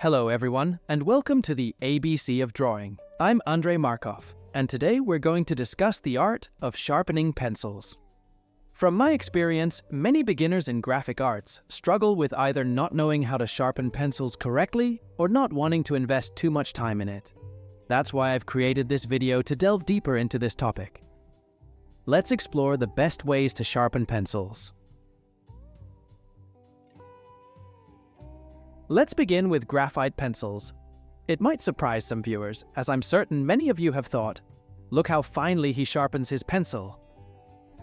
Hello everyone, and welcome to the ABC of Drawing. I'm Andrei Markov, and today we're going to discuss the art of sharpening pencils. From my experience, many beginners in graphic arts struggle with either not knowing how to sharpen pencils correctly or not wanting to invest too much time in it. That's why I've created this video to delve deeper into this topic. Let's explore the best ways to sharpen pencils. Let's begin with graphite pencils. It might surprise some viewers, as I'm certain many of you have thought, look how finely he sharpens his pencil.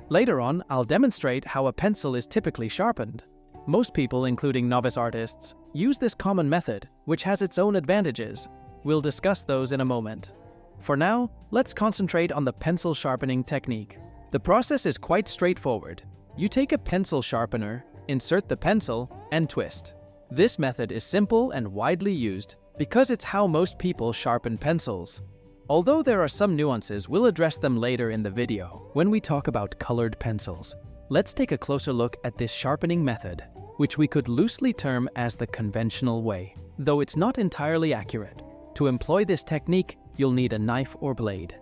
Later on, I'll demonstrate how a pencil is typically sharpened. Most people, including novice artists, use this common method, which has its own advantages. We'll discuss those in a moment. For now, let's concentrate on the pencil sharpening technique. The process is quite straightforward. You take a pencil sharpener, insert the pencil, and twist. This method is simple and widely used because it's how most people sharpen pencils. Although there are some nuances, we'll address them later in the video when we talk about colored pencils. Let's take a closer look at this sharpening method, which we could loosely term as the conventional way, though it's not entirely accurate. To employ this technique, you'll need a knife or blade.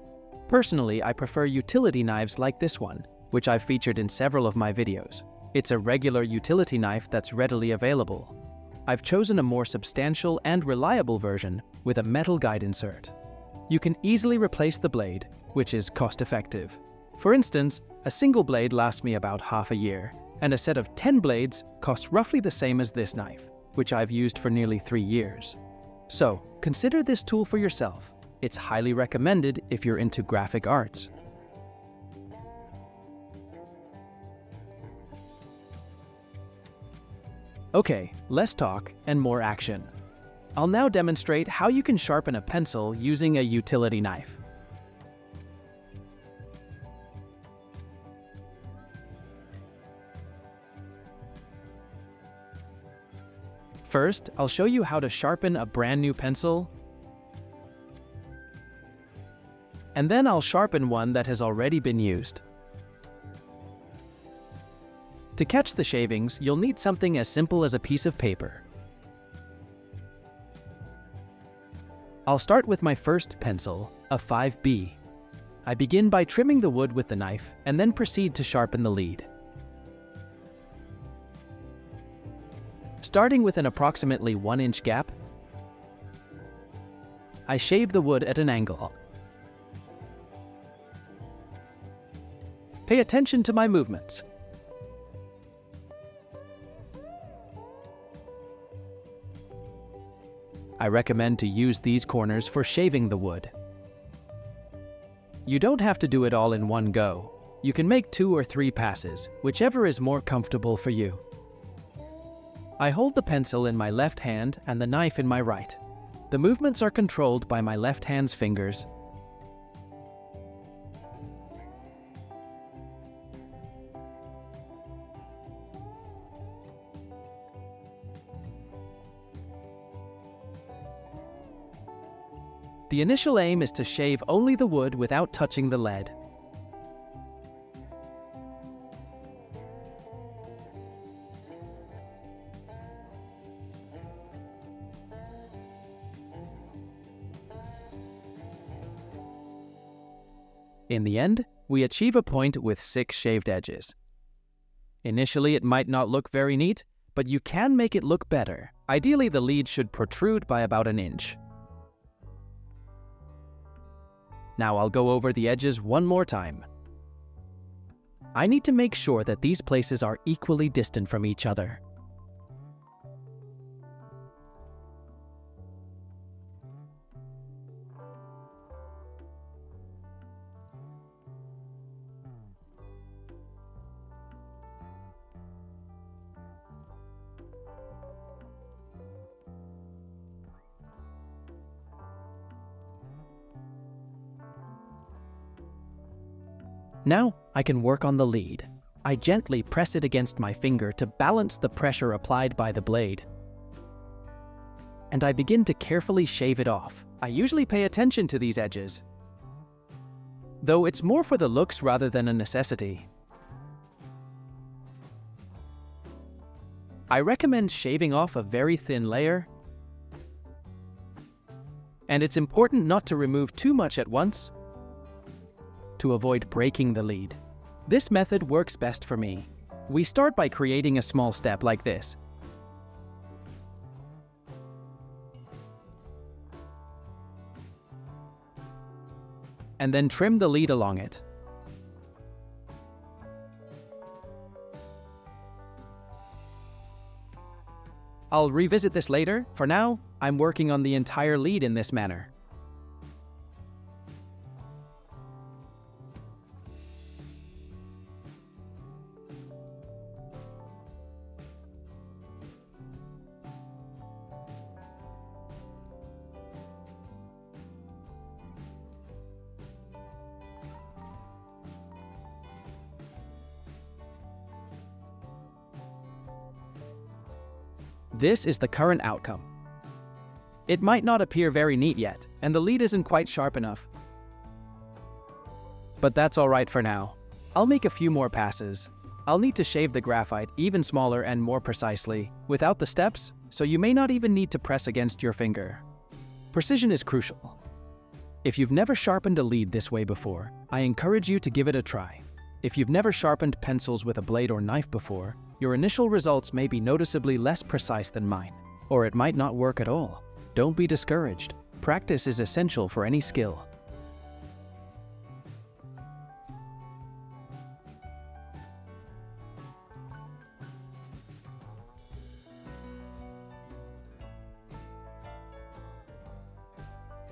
Personally, I prefer utility knives like this one, which I've featured in several of my videos. It's a regular utility knife that's readily available. I've chosen a more substantial and reliable version with a metal guide insert. You can easily replace the blade, which is cost-effective. For instance, a single blade lasts me about half a year, and a set of 10 blades costs roughly the same as this knife, which I've used for nearly 3 years. So, consider this tool for yourself. It's highly recommended if you're into graphic arts. Okay, less talk and more action. I'll now demonstrate how you can sharpen a pencil using a utility knife. First, I'll show you how to sharpen a brand new pencil, and then I'll sharpen one that has already been used. To catch the shavings, you'll need something as simple as a piece of paper. I'll start with my first pencil, a 5B. I begin by trimming the wood with the knife and then proceed to sharpen the lead. Starting with an approximately 1-inch gap, I shave the wood at an angle. Pay attention to my movements. I recommend to use these corners for shaving the wood. You don't have to do it all in one go. You can make 2 or 3 passes, whichever is more comfortable for you. I hold the pencil in my left hand and the knife in my right. The movements are controlled by my left hand's fingers. The initial aim is to shave only the wood without touching the lead. In the end, we achieve a point with 6 shaved edges. Initially, it might not look very neat, but you can make it look better. Ideally, the lead should protrude by about 1 inch. Now I'll go over the edges one more time. I need to make sure that these places are equally distant from each other. Now I can work on the lead. I gently press it against my finger to balance the pressure applied by the blade. And I begin to carefully shave it off. I usually pay attention to these edges, though it's more for the looks rather than a necessity. I recommend shaving off a very thin layer And it's important not to remove too much at once to avoid breaking the lead. This method works best for me. We start by creating a small step like this. And then trim the lead along it. I'll revisit this later. For now, I'm working on the entire lead in this manner. This is the current outcome. It might not appear very neat yet, and the lead isn't quite sharp enough. But that's alright for now. I'll make a few more passes. I'll need to shave the graphite even smaller and more precisely, without the steps, so you may not even need to press against your finger. Precision is crucial. If you've never sharpened a lead this way before, I encourage you to give it a try. If you've never sharpened pencils with a blade or knife before, your initial results may be noticeably less precise than mine, or it might not work at all. Don't be discouraged. Practice is essential for any skill.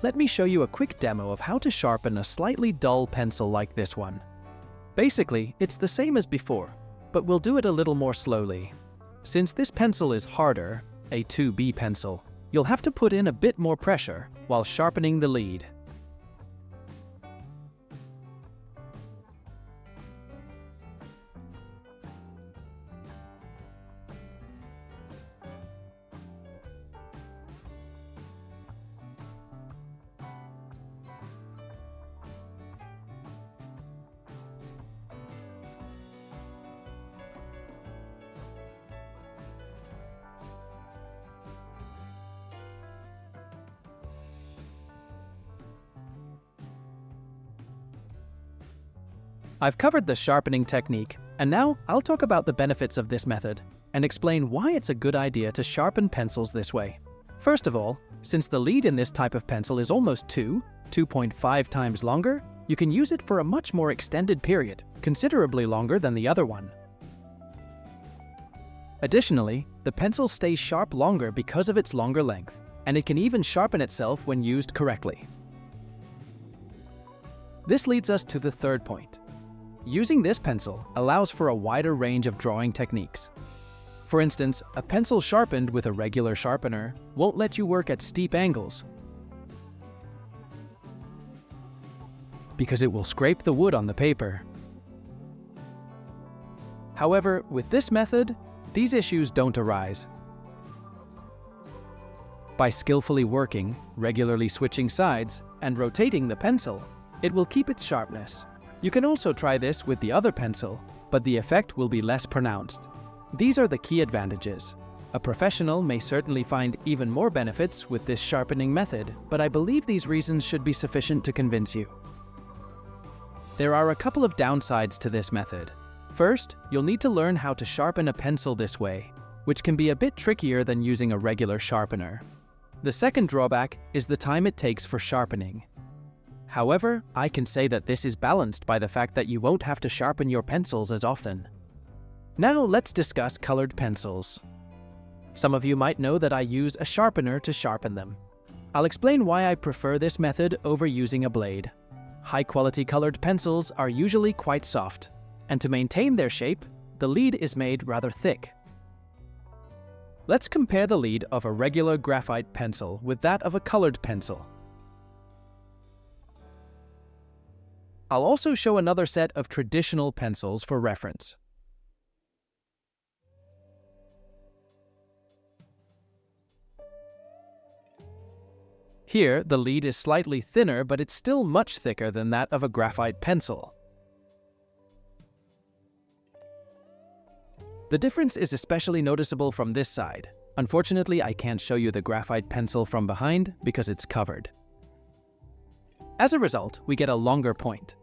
Let me show you a quick demo of how to sharpen a slightly dull pencil like this one. Basically, it's the same as before, but we'll do it a little more slowly. Since this pencil is harder, a 2B pencil, you'll have to put in a bit more pressure while sharpening the lead. I've covered the sharpening technique, and now I'll talk about the benefits of this method and explain why it's a good idea to sharpen pencils this way. First of all, since the lead in this type of pencil is almost 2.5 times longer, you can use it for a much more extended period, considerably longer than the other one. Additionally, the pencil stays sharp longer because of its longer length, and it can even sharpen itself when used correctly. This leads us to the third point. Using this pencil allows for a wider range of drawing techniques. For instance, a pencil sharpened with a regular sharpener won't let you work at steep angles because it will scrape the wood on the paper. However, with this method, these issues don't arise. By skillfully working, regularly switching sides, and rotating the pencil, it will keep its sharpness. You can also try this with the other pencil, but the effect will be less pronounced. These are the key advantages. A professional may certainly find even more benefits with this sharpening method, but I believe these reasons should be sufficient to convince you. There are a couple of downsides to this method. First, you'll need to learn how to sharpen a pencil this way, which can be a bit trickier than using a regular sharpener. The second drawback is the time it takes for sharpening. However, I can say that this is balanced by the fact that you won't have to sharpen your pencils as often. Now let's discuss colored pencils. Some of you might know that I use a sharpener to sharpen them. I'll explain why I prefer this method over using a blade. High-quality colored pencils are usually quite soft, and to maintain their shape, the lead is made rather thick. Let's compare the lead of a regular graphite pencil with that of a colored pencil. I'll also show another set of traditional pencils for reference. Here, the lead is slightly thinner, but it's still much thicker than that of a graphite pencil. The difference is especially noticeable from this side. Unfortunately, I can't show you the graphite pencil from behind because it's covered. As a result, we get a longer point.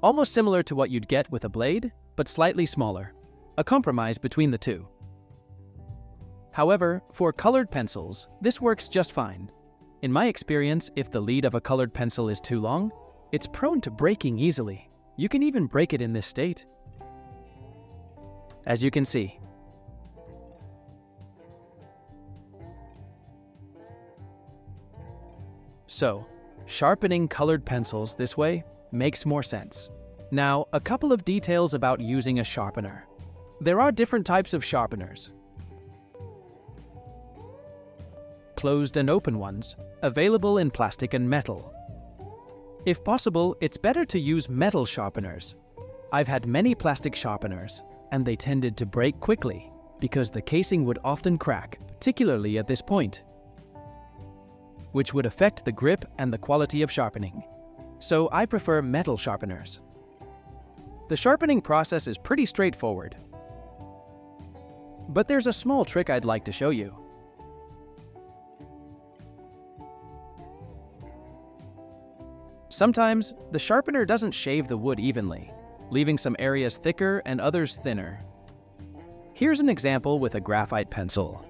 Almost similar to what you'd get with a blade, but slightly smaller. A compromise between the two. However, for colored pencils, this works just fine. In my experience, if the lead of a colored pencil is too long, it's prone to breaking easily. You can even break it in this state. As you can see. So, sharpening colored pencils this way makes more sense. Now, a couple of details about using a sharpener. There are different types of sharpeners. Closed and open ones, available in plastic and metal. If possible, it's better to use metal sharpeners. I've had many plastic sharpeners, and they tended to break quickly because the casing would often crack, particularly at this point, which would affect the grip and the quality of sharpening. So I prefer metal sharpeners. The sharpening process is pretty straightforward. But there's a small trick I'd like to show you. Sometimes, the sharpener doesn't shave the wood evenly, leaving some areas thicker and others thinner. Here's an example with a graphite pencil.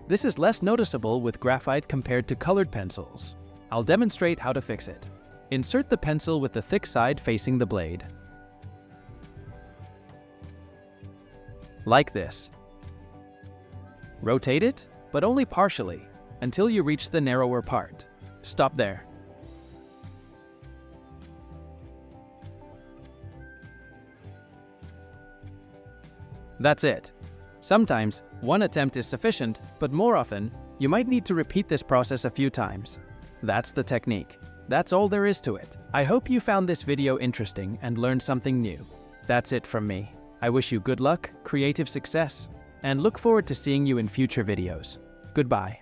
This is less noticeable with graphite compared to colored pencils. I'll demonstrate how to fix it. Insert the pencil with the thick side facing the blade. Like this. Rotate it, but only partially, until you reach the narrower part. Stop there. That's it. Sometimes, one attempt is sufficient, but more often, you might need to repeat this process a few times. That's the technique. That's all there is to it. I hope you found this video interesting and learned something new. That's it from me. I wish you good luck, creative success, and look forward to seeing you in future videos. Goodbye.